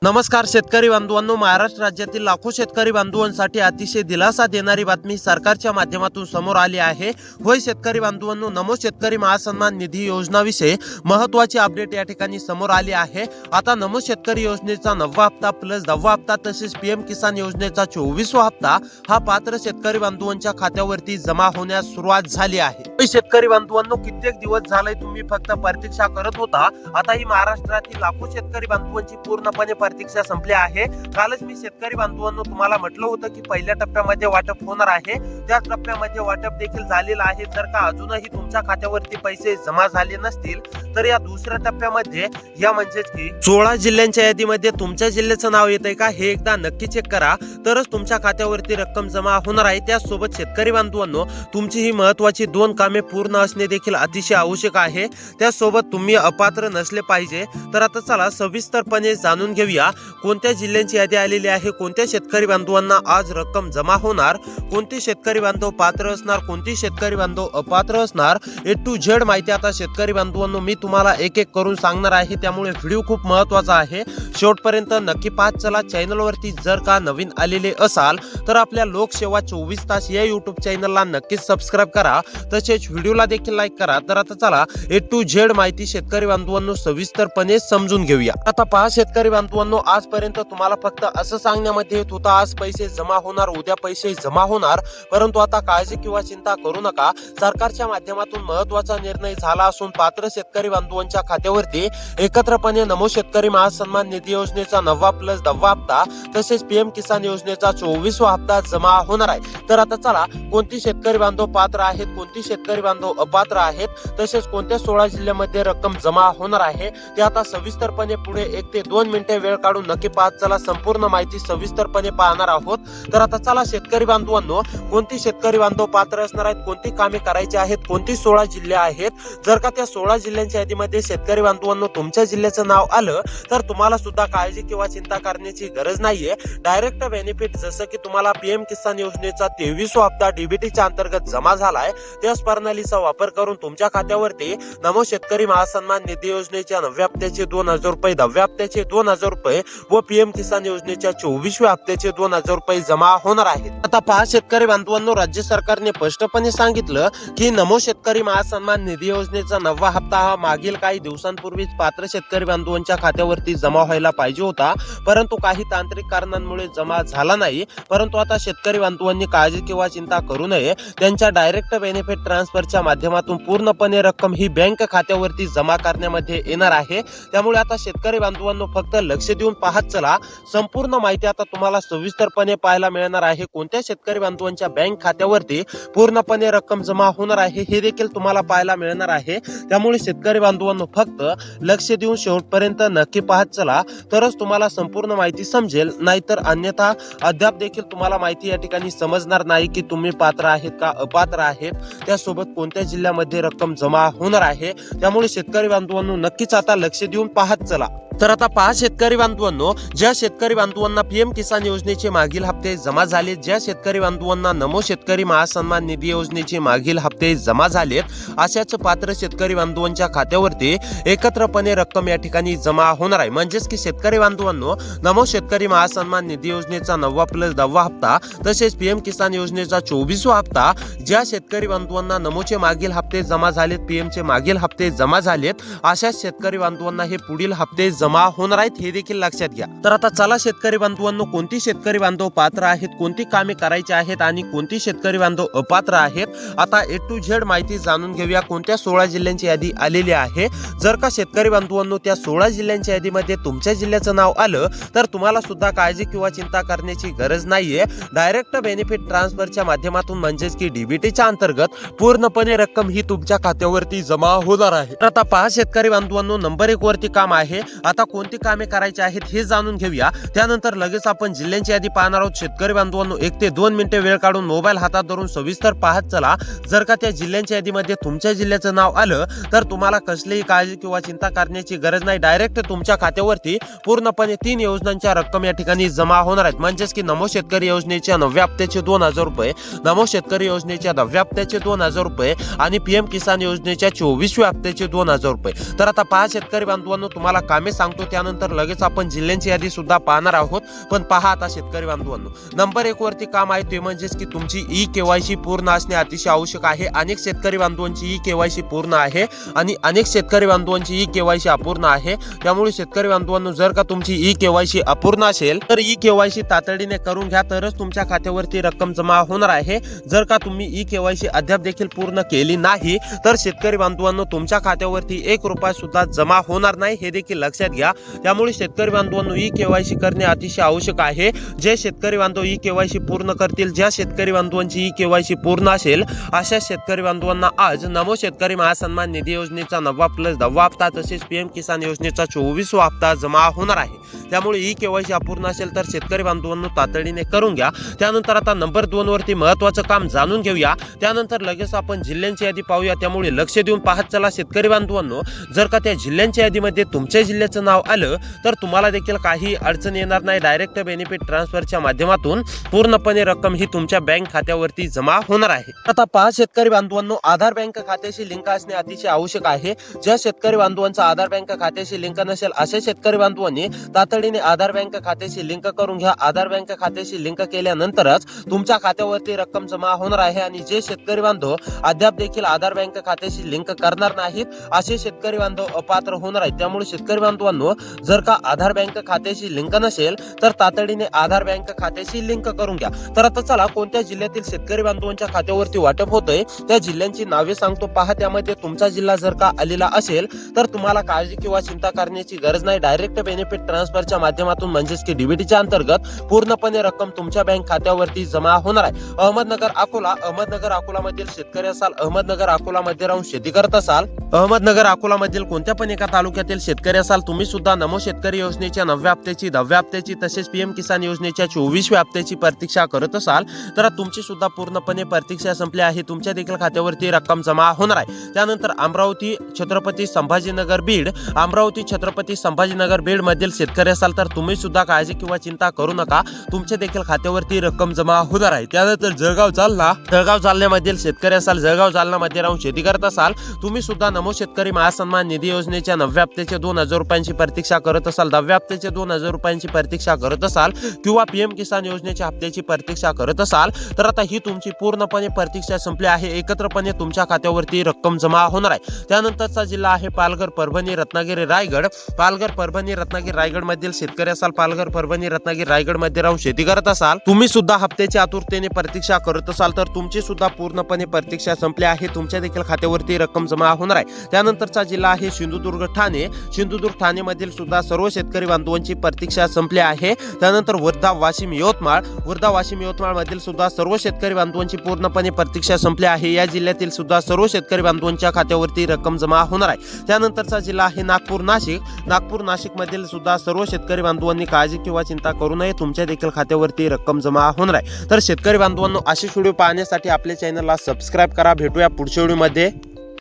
नमस्कार शेतकरी बांधवांनो, महाराष्ट्र राज्यातील लाखो शेतकरी बांधवांसाठी अतिशय दिलासा देणारी बातमी सरकारच्या माध्यमातून समोर आली आहे। होय शेतकरी बांधवांनो, नमो शेतकरी महासन्मान निधी योजनाविषयी महत्त्वाची अपडेट या ठिकाणी समोर आली आहे। आता नमो शेतकरी योजनेचा 9वा हप्ता प्लस 10वा हप्ता तसेच पीएम किसान योजनेचा 24वा हप्ता हा पात्र शेतकरी बांधवांच्या खात्यावरती जमा होण्यास सुरुवात झाली आहे। होय शेतकरी बांधवांनो, कित्येक दिवस झाले तुम्ही फक्त प्रतीक्षा करत होता। आता ही महाराष्ट्रातील लाखो शेतकरी बांधवांची पूर्णपणे प्रतीक्षा संपली आहे। कालच मी शेतकरी बांधवांनो तुम्हाला म्हटलं होतं की पहिल्या टप्प्यामध्ये वाटप होणार आहे, त्याच टप्प्यामध्ये वाटप देखील झालेलं आहे। जर का अजूनही तुमच्या खात्यावरती पैसे जमा झाले नसतील तर या दुसऱ्या टप्प्यामध्ये या म्हणजेच की 16 जिल्ह्यांच्या यादीमध्ये तुमच्या जिल्ह्याचं नाव येतंय का हे एकदा नक्की चेक करा, तरच तुमच्या खात्यावरती रक्कम जमा होणार आहे। त्याचसोबत शेतकरी बांधवांनो, तुमची ही महत्त्वाची 2 कामे पूर्ण असणे देखील अतिशय आवश्यक आहे। त्याचसोबत तुम्ही अपात्र नसले पाहिजे। तर आता चला सविस्तरपणे जाणून घेऊया कोणत्या जिल्ह्यांची यादी आलेली आहे, कोणत्या शेतकरी बांधवांना आज रक्कम जमा होणार, कोणते शेतकरी बांधव पात्र असणार, कोणते शेतकरी बांधव अपात्र असणार, ए टू झेड माहिती आता शेतकरी बांधवांनो मी तुम्हाला एक एक करून सांगणार आहे। त्यामुळे व्हिडिओ खूप महत्त्वाचा आहे, शेवटपर्यंत नक्की पाहत चला। चॅनलवरती जर का नवीन आलेले असाल तर आपल्या लोकसेवा 24 तास या यूट्यूब चॅनलला नक्कीच सबस्क्राइब करा, तसेच व्हिडिओला देखील लाईक करा। तर आता चला ए टू झेड माहिती शेतकरी बांधवांनो सविस्तरपणे समजून घेऊया। आता पहा शेतकरी बांधवांनो, आजपर्यंत तुम्हाला फक्त असं सांगण्यामध्ये येत होतं आज पैसे जमा होणार, उद्या पैसे जमा होणार, परंतु आता काळजी किंवा चिंता करू नका। सरकारच्या माध्यमातून महत्त्वाचा निर्णय झाला असून पात्र शेतकरी बांधवांच्या खात्यावरती एकत्रपणे नमो शेतकरी महासन्मान निधी योजनेचा 9वा प्लस 10वा हप्ता तसेच पीएम किसान योजनेचा 24वा हप्ता जमा होणार आहे। तर आता चला कोणती शेतकरी बांधव पात्र आहेत, कोणती शेतकरी बांधव अपात्र आहेत, तसेच कोणत्या 16 जिल्ह्यामध्ये रक्कम जमा होणार आहे ते आता सविस्तरपणे पुढे 1 ते 2 मिनिटे वेळ काढून नक्की पाहत चला। संपूर्ण माहिती सविस्तरपणे पाहणार आहोत। तर आता चला शेतकरी बांधवांनो, कोणती शेतकरी बांधव पात्र असणार आहेत, कोणती कामे करायची आहेत, कोणती 16 जिल्हे आहेत। जर का त्या 16 जिल्ह्यांच्या यादीमध्ये शेतकरी बांधवांनो तुमच्या जिल्ह्याचं नाव आलं तर तुम्हाला सुद्धा काळजी किंवा चिंता करण्याची गरज नाहीये। डायरेक्ट बेनिफिट जसं की तुम्हाला पीएम किसान योजनेचा 23वा हप्ता डीबीटीच्या अंतर्गत जमा झालाय, त्याच प्रणालीचा वापर करून तुमच्या खात्यावरती नमो शेतकरी महासन्मान निधी योजनेच्या 9व्या हप्त्याचे 2000 रुपये, 10व्या हप्त्याचे 2000 रुपये व पीएम किसान योजनेच्या 24व्या हप्त्याचे 2000 रुपये जमा होणार आहेत। आता पहा शेतकरी बांधवांनो, राज्य सरकारने स्पष्टपणे सांगितलं की नमो शेतकरी महासन्मान निधी योजनेचा 9वा हप्ता हा मागील काही दिवसांपूर्वीच पात्र शेतकरी बांधवांच्या खात्यावरती जमा व्हायला पाहिजे होता, परंतु काही तांत्रिक कारणांमुळे जमा झाला नाही। परंतु आता शेतकरी बांधवांनी काळजी किंवा चिंता करू नये, त्यांच्या डायरेक्ट बेनिफिट ट्रान्सफरच्या माध्यमातून पूर्णपणे रक्कम ही बँक खात्यावरती जमा करण्यामध्ये येणार आहे। त्यामुळे आता शेतकरी बांधवांनो फक्त लक्ष देऊन पाहत चला। संपूर्ण माहिती आता तुम्हाला सविस्तरपणे पाहायला मिळणार आहे। कोणत्या शेतकरी बांधवांच्या बँक खात्यावरती पूर्णपणे रक्कम जमा होणार आहे हे देखील तुम्हाला पाहायला मिळणार आहे। त्यामुळे शेतकरी बांधवांनो फक्त लक्ष देऊन शेवटपर्यंत नक्की पाहत चला, तरच तुम्हाला संपूर्ण माहिती समजेल। नाहीतर अन्यथा अद्याप देखील तुम्हाला माहिती या ठिकाणी समजणार नाही की तुम्ही पात्र आहेत का अपात्र आहेत, त्यासोबत कोणत्या जिल्ह्यामध्ये रक्कम जमा होणार आहे। त्यामुळे शेतकरी बांधवांनो नक्कीच आता लक्ष देऊन पाहत चला। तर आता पहा शेतकरी बांधवांनो, ज्या शेतकरी बांधवांना पीएम किसान योजनेचे मागील हप्ते जमा झाले, ज्या शेतकरी बांधवांना नमो शेतकरी महासन्मान निधी योजनेचे मागील हप्ते जमा झालेत, अशाच पात्र शेतकरी बांधवांच्या खात्यावरती एकत्रपणे रक्कम या ठिकाणी जमा होणार आहे। म्हणजेच की शेतकरी बांधवांनो, नमो शेतकरी महासन्मान निधी योजनेचा 9वा प्लस 10वा हप्ता तसेच पीएम किसान योजनेचा 24वा हप्ता, ज्या शेतकरी बांधवांना नमोचे मागील हप्ते जमा झालेत, पीएमचे मागील हप्ते जमा झालेत, अशाच शेतकरी बांधवांना हे पुढील हप्ते जमा होणार आहेत हे देखील लक्षात घ्या। तर आता चला शेतकरी बांधवांनो, कोणती शेतकरी बांधव पात्र आहेत, कोणती कामे करायची आहेत आणि कोणती शेतकरी बांधव अपात्र आहेत, आता ए टू झेड माहिती जाणून घेऊया। कोणत्या 16 जिल्ह्यांची यादी आलेली आहे। जर का शेतकरी बांधवांनो त्या 16 जिल्ह्यांच्या यादीमध्ये तुमच्या जिल्ह्याचं नाव आलं तर तुम्हाला सुद्धा काळजी किंवा चिंता करण्याची गरज नाहीये। डायरेक्ट बेनिफिट ट्रान्सफरच्या माध्यमातून म्हणजेच की डीबीटीच्या अंतर्गत पूर्णपणे रक्कम ही तुमच्या खात्यावरती जमा होणार आहे। तर आता पहा शेतकरी बांधवांनो, नंबर 1 वरती काम आहे। आता कोणती कामे करायची आहेत हे जाणून घेऊया, त्यानंतर लगेच आपण जिल्ह्यांची यादी पाहणार आहोत। शेतकरी बांधवांनो 1 ते 2 मिनिटे वेळ काढून मोबाईल हातात धरून सविस्तर पाहत चला। जर का त्या जिल्ह्यांच्या यादीमध्ये तुमच्या जिल्ह्याचं नाव आलं तर तुम्हाला कसलीही काळजी किंवा चिंता करण्याची गरज नाही। डायरेक्ट तुमच्या खात्यावरती पूर्णपणे 3 योजनांच्या रक्कम या ठिकाणी जमा होणार आहेत। म्हणजेच की नमो शेतकरी योजनेच्या 9व्या हप्त्याचे 2000 रुपये, नमो शेतकरी योजनेच्या 10व्या हप्त्याचे 2000 रुपये आणि पीएम किसान योजनेच्या 24व्या हप्त्याचे 2000 रुपये। तर आता पहा शेतकरी बांधवांनो, तुम्हाला कामे सांगतो, त्यानंतर लगेच आपण जिल्ह्यांची यादी सुद्धा पाहणार आहोत. पण पहा आता शेतकरी बांधवांनो, नंबर 1 वरती काम आहे ते म्हणजेच की तुमची ई-केवायसी पूर्ण असणे अतिशय आवश्यक आहे. अनेक शेतकरी बांधवांची ई-केवायसी पूर्ण आहे आणि अनेक शेतकरी बांधवांची ई-केवायसी अपूर्ण आहे. त्यामुळे शेतकरी बांधवांनो, जर का तुमची ई-केवायसी अपूर्ण असेल तर ई-केवायसी तातडीने करून घ्या, तरच तुमच्या खात्यावरती रक्कम जमा होणार आहे. जर का तुम्ही ई-केवायसी अद्याप देखील पूर्ण केली नाही तर शेतकरी बांधवांनो, तुमच्या खात्यावरती 1 रुपया सुद्धा जमा होणार नाही, हे देखील लक्षात घ्या. त्यामुळे शेतकरी बांधवांनो, ई-केवायसी करणे अतिशय आवश्यक आहे. जे शेतकरी बांधव ई-केवायसी पूर्ण करतील, ज्या शेतकरी बांधवांची ई-केवायसी पूर्ण असेल, अशा शेतकरी बांधवांना आज नमो शेतकरी महासन्मान निधी योजनेचा 9वा प्लस 10वा हप्ता तसेच पीएम किसान योजनेचा 24वा हप्ता जमा होणार आहे. त्यामुळे ई-केवायसी अपूर्ण असेल तर शेतकरी बांधवांनो तातडीने करून घ्या. त्यानंतर आता नंबर 2 वरती महत्त्वाचं काम जाणून घेऊया, त्यानंतर लगेच आपण जिल्ह्यांची यादी पाहूया. त्यामुळे लक्ष देऊन पाहत चला शेतकरी बांधवांनो. जर का त्या जिल्ह्यांच्या यादीमध्ये तुमच्या जिल्ह्याचं नाव आलं तर तुम्हाला देखील काही अडचण येणार नाही. डायरेक्ट बेनिफिट ट्रान्सफरच्या माध्यमातून पूर्णपणे रक्कम ही तुमच्या बँक खात्यावरती जमा होणार आहे. आता पहा शेतकरी बांधवांनो, आधार बँक खात्याशी लिंक असणे अतिशय आवश्यक आहे. ज्या शेतकरी बांधवांचा आधार बँक खात्याशी लिंक नसेल अशा शेतकरी बांधवांनी तातडीने आधार बँक खात्याशी लिंक करून घ्या. आधार बँक खात्याशी लिंक केल्यानंतरच तुमच्या खात्यावरती रक्कम जमा होणार आहे. आणि जे शेतकरी बांधव अद्याप देखील आधार बँक खात्याशी लिंक करणार नाहीत असे शेतकरी बांधव अपात्र होणार आहेत. त्यामुळे शेतकरी बांधवांनो, जर का आधार बँक खात्याशी लिंक नसेल तर तातडीने आधार बँक खात्याशी लिंक करून घ्या. तर आता चला कोणत्या जिल्ह्यातील शेतकरी बांधवांच्या खात्यावरती वाटप होतंय त्या जिल्ह्यांची नावे सांगतो. पहा, त्यामध्ये तुमचा जिल्हा जर का आलेला असेल तर तुम्हाला काळजी किंवा चिंता करण्याची गरज नाही. डायरेक्ट बेनिफिट ट्रान्सफरच्या माध्यमातून म्हणजेच की डीबीटीच्या अंतर्गत पूर्णपणे रक्कम तुमच्या बँक खात्यावरती जमा होणार आहे. अहमदनगर अकोला मधील शेतकरी असाल, अहमदनगर अकोला मध्ये राहून शेती करत असाल, अहमदनगर अकोला मधील कोणत्या पण एका तालुक्यातील शेतकरी असाल, तुम्ही सुद्धा नमो शेतकरी योजनेच्या 9व्या हप्त्याची 10व्या हप्त्याची तसेच पीएम किसान योजनेच्या 24व्या हप्त्याची प्रतीक्षा करत असाल तर तुमची सुद्धा पूर्णपणे प्रतीक्षा संपली आहे. तुमच्या देखील खात्यावरती रक्कम जमा होणार आहे. त्यानंतर अमरावती छत्रपती संभाजीनगर बीड मधील शेतकरी असाल तर तुम्ही सुद्धा काळजी किंवा चिंता करू नका, तुमच्या देखील खात्यावरती रक्कम जमा होणार आहे. त्यानंतर जळगाव जालन्यामधील शेतकरी असाल, जळगाव जालन्यामध्ये राहून शेती करत असाल, तुम्ही सुद्धा नमो शेतकरी महासन्मान निधी योजनेच्या 9व्या हप्त्याच्या 2000 रुपयांची प्रतीक्षा करत असाल, 10व्या हप्त्याच्या 2000 रुपयांची प्रतीक्षा करत असाल किंवा पीएम किसान योजनेच्या हप्त्याची प्रतीक्षा करत असाल तर आता ही तुमची पूर्णपणे प्रतीक्षा संपली आहे. एकत्रपणे तुमच्या खात्यावरती रक्कम जमा होणार आहे. त्यानंतरचा जिल्हा आहे पालघर, परभणी, रत्नागिरी, रायगड मधील शेतकरी असाल, पालघर, परभणी, रत्नागिरी, रायगड मध्ये राहून शेती करत असाल, तुम्ही सुद्धा हप्त्याची आतुरतेने प्रतीक्षा करत असाल तर तुमची सुद्धा पूर्णपणे प्रतीक्षा संपली आहे. तुमच्या देखील खात्यावरती रक्कम जमा होणार आहे. त्यानंतरचा जिल्हा आहे सिंधुदुर्ग ठाणे मधील सुद्धा सर्व शेतकरी बांधवांची प्रतीक्षा संपली आहे. त्यानंतर वर्धा वाशिम यवतमाळ मधील सुद्धा सर्व शेतकरी बांधवांची पूर्णपणे प्रतीक्षा संपली आहे. या जिल्ह्यातील सुद्धा सर्व शेतकरी बांधवांच्या खात्यावरती रक्कम जमा होणार आहे. त्यानंतरचा जिल्हा आहे नागपूर नाशिक मधील सुद्धा सर्व शेतकरी बांधवांनी काळजी किंवा चिंता करू नये, तुमच्या देखील खात्यावरती रक्कम जमा होणार आहे. तर शेतकरी बांधवांनो, असे व्हिडिओ पाहण्यासाठी आपल्या चॅनलला सबस्क्राईब करा. भेटूया पुढच्या व्हिडिओमध्ये.